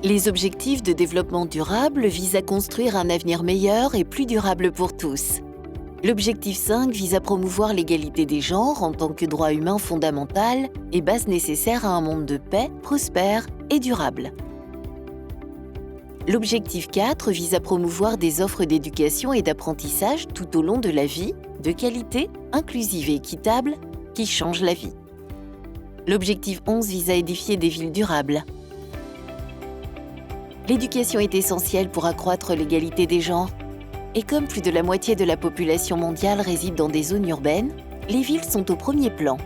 Les objectifs de développement durable visent à construire un avenir meilleur et plus durable pour tous. L'objectif 5 vise à promouvoir l'égalité des genres en tant que droit humain fondamental et base nécessaire à un monde de paix, prospère et durable. L'objectif 4 vise à promouvoir des offres d'éducation et d'apprentissage tout au long de la vie, de qualité, inclusive et équitable, qui changent la vie. L'objectif 11 vise à édifier des villes durables. L'éducation est essentielle pour accroître l'égalité des genres. Et comme plus de la moitié de la population mondiale réside dans des zones urbaines, les villes sont au premier plan.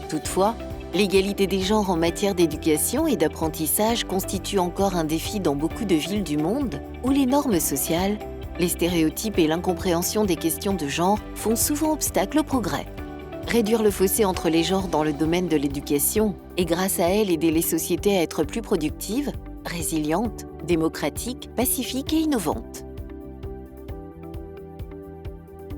Toutefois, l'égalité des genres en matière d'éducation et d'apprentissage constitue encore un défi dans beaucoup de villes du monde où les normes sociales, les stéréotypes et l'incompréhension des questions de genre font souvent obstacle au progrès. Réduire le fossé entre les genres dans le domaine de l'éducation et grâce à elle aider les sociétés à être plus productives, résilientes, démocratiques, pacifiques et innovantes.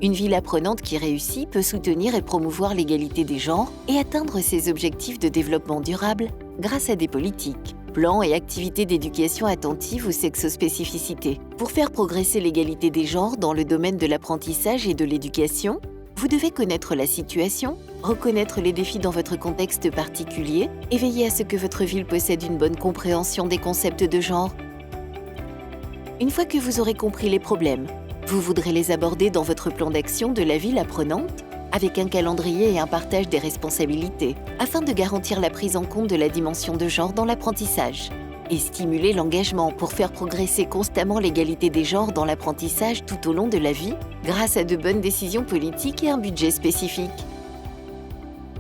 Une ville apprenante qui réussit peut soutenir et promouvoir l'égalité des genres et atteindre ses objectifs de développement durable grâce à des politiques, plans et activités d'éducation attentives aux sexospécificités. Pour faire progresser l'égalité des genres dans le domaine de l'apprentissage et de l'éducation, vous devez connaître la situation, reconnaître les défis dans votre contexte particulier et veiller à ce que votre ville possède une bonne compréhension des concepts de genre. Une fois que vous aurez compris les problèmes, vous voudrez les aborder dans votre plan d'action de la ville apprenante avec un calendrier et un partage des responsabilités afin de garantir la prise en compte de la dimension de genre dans l'apprentissage et stimuler l'engagement pour faire progresser constamment l'égalité des genres dans l'apprentissage tout au long de la vie grâce à de bonnes décisions politiques et un budget spécifique.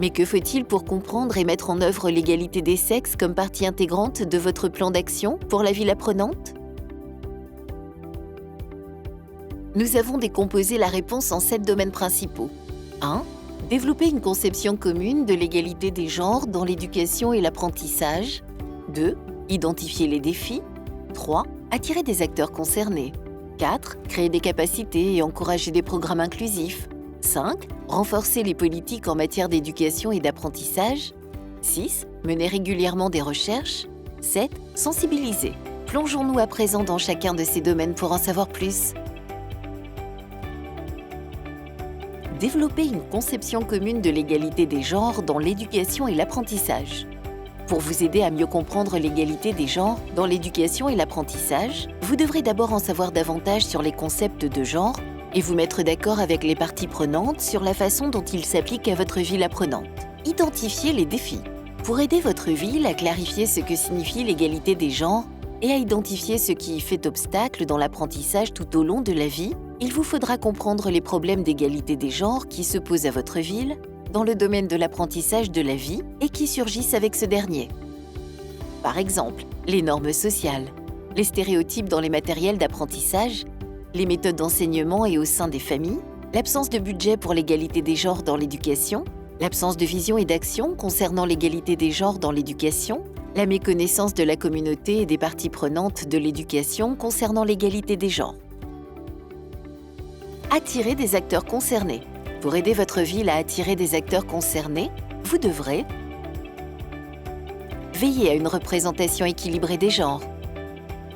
Mais que faut-il pour comprendre et mettre en œuvre l'égalité des sexes comme partie intégrante de votre plan d'action pour la ville apprenante ? Nous avons décomposé la réponse en 7 domaines principaux. 1. Développer une conception commune de l'égalité des genres dans l'éducation et l'apprentissage. 2. Identifier les défis. 3. Attirer des acteurs concernés. 4. Créer des capacités et encourager des programmes inclusifs. 5. Renforcer les politiques en matière d'éducation et d'apprentissage. 6. Mener régulièrement des recherches. 7. Sensibiliser. Plongeons-nous à présent dans chacun de ces domaines pour en savoir plus. Développer une conception commune de l'égalité des genres dans l'éducation et l'apprentissage. Pour vous aider à mieux comprendre l'égalité des genres dans l'éducation et l'apprentissage, vous devrez d'abord en savoir davantage sur les concepts de genre et vous mettre d'accord avec les parties prenantes sur la façon dont ils s'appliquent à votre ville apprenante. Identifiez les défis. Pour aider votre ville à clarifier ce que signifie l'égalité des genres et à identifier ce qui y fait obstacle dans l'apprentissage tout au long de la vie, il vous faudra comprendre les problèmes d'égalité des genres qui se posent à votre ville, dans le domaine de l'apprentissage de la vie et qui surgissent avec ce dernier. Par exemple, les normes sociales, les stéréotypes dans les matériels d'apprentissage, les méthodes d'enseignement et au sein des familles, l'absence de budget pour l'égalité des genres dans l'éducation, l'absence de vision et d'action concernant l'égalité des genres dans l'éducation, la méconnaissance de la communauté et des parties prenantes de l'éducation concernant l'égalité des genres. Attirer des acteurs concernés. Pour aider votre ville à attirer des acteurs concernés, vous devrez veiller à une représentation équilibrée des genres,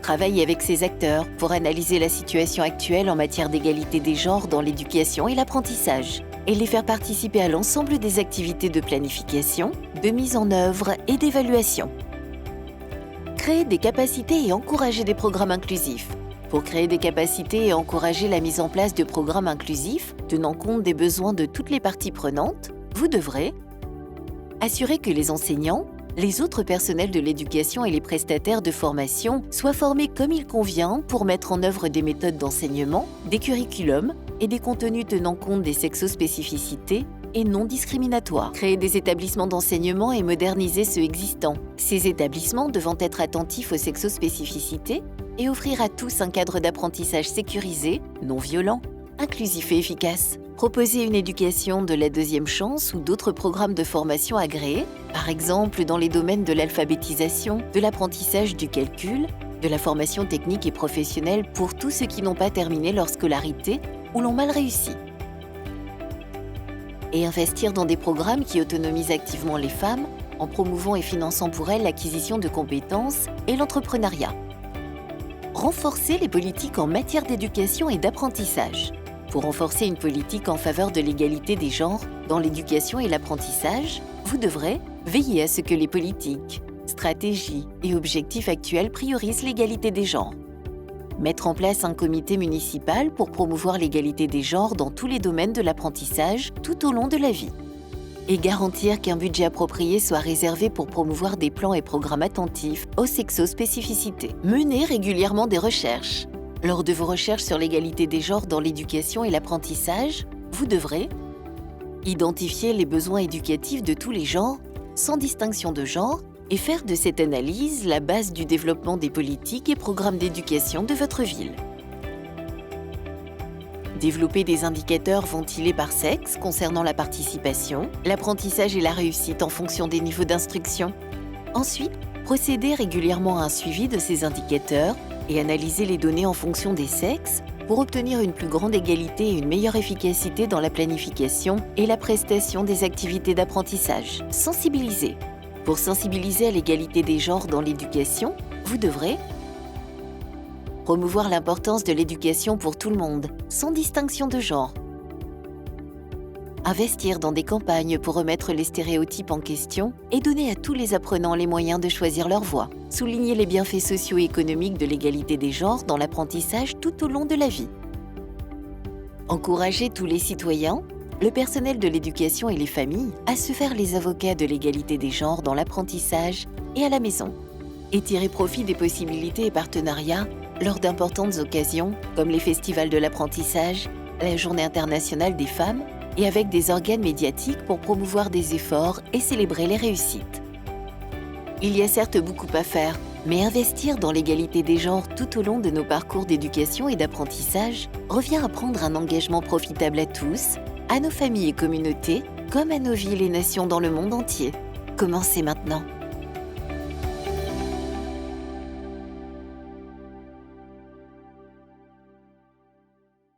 travailler avec ces acteurs pour analyser la situation actuelle en matière d'égalité des genres dans l'éducation et l'apprentissage, et les faire participer à l'ensemble des activités de planification, de mise en œuvre et d'évaluation. Créer des capacités et encourager des programmes inclusifs. Pour créer des capacités et encourager la mise en place de programmes inclusifs tenant compte des besoins de toutes les parties prenantes, vous devrez assurer que les enseignants, les autres personnels de l'éducation et les prestataires de formation soient formés comme il convient pour mettre en œuvre des méthodes d'enseignement, des curriculums et des contenus tenant compte des sexospécificités et non discriminatoires. Créer des établissements d'enseignement et moderniser ceux existants. Ces établissements devant être attentifs aux sexospécificités et offrir à tous un cadre d'apprentissage sécurisé, non violent, inclusif et efficace. Proposer une éducation de la deuxième chance ou d'autres programmes de formation agréés, par exemple dans les domaines de l'alphabétisation, de l'apprentissage du calcul, de la formation technique et professionnelle pour tous ceux qui n'ont pas terminé leur scolarité ou l'ont mal réussi. Et investir dans des programmes qui autonomisent activement les femmes en promouvant et finançant pour elles l'acquisition de compétences et l'entrepreneuriat. Renforcer les politiques en matière d'éducation et d'apprentissage. Pour renforcer une politique en faveur de l'égalité des genres dans l'éducation et l'apprentissage, vous devrez veiller à ce que les politiques, stratégies et objectifs actuels priorisent l'égalité des genres. Mettre en place un comité municipal pour promouvoir l'égalité des genres dans tous les domaines de l'apprentissage tout au long de la vie. Et garantir qu'un budget approprié soit réservé pour promouvoir des plans et programmes attentifs aux sexospécificités. Mener régulièrement des recherches. Lors de vos recherches sur l'égalité des genres dans l'éducation et l'apprentissage, vous devrez identifier les besoins éducatifs de tous les genres, sans distinction de genre, et faire de cette analyse la base du développement des politiques et programmes d'éducation de votre ville. Développer des indicateurs ventilés par sexe concernant la participation, l'apprentissage et la réussite en fonction des niveaux d'instruction. Ensuite, procéder régulièrement à un suivi de ces indicateurs et analyser les données en fonction des sexes pour obtenir une plus grande égalité et une meilleure efficacité dans la planification et la prestation des activités d'apprentissage. Sensibiliser. Pour sensibiliser à l'égalité des genres dans l'éducation, vous devrez promouvoir l'importance de l'éducation pour tout le monde, sans distinction de genre. Investir dans des campagnes pour remettre les stéréotypes en question et donner à tous les apprenants les moyens de choisir leur voie. Souligner les bienfaits socio-économiques de l'égalité des genres dans l'apprentissage tout au long de la vie. Encourager tous les citoyens, le personnel de l'éducation et les familles à se faire les avocats de l'égalité des genres dans l'apprentissage et à la maison. Et tirer profit des possibilités et partenariats lors d'importantes occasions comme les festivals de l'apprentissage, la Journée internationale des femmes et avec des organes médiatiques pour promouvoir des efforts et célébrer les réussites. Il y a certes beaucoup à faire, mais investir dans l'égalité des genres tout au long de nos parcours d'éducation et d'apprentissage revient à prendre un engagement profitable à tous, à nos familles et communautés, comme à nos villes et nations dans le monde entier. Commencez maintenant.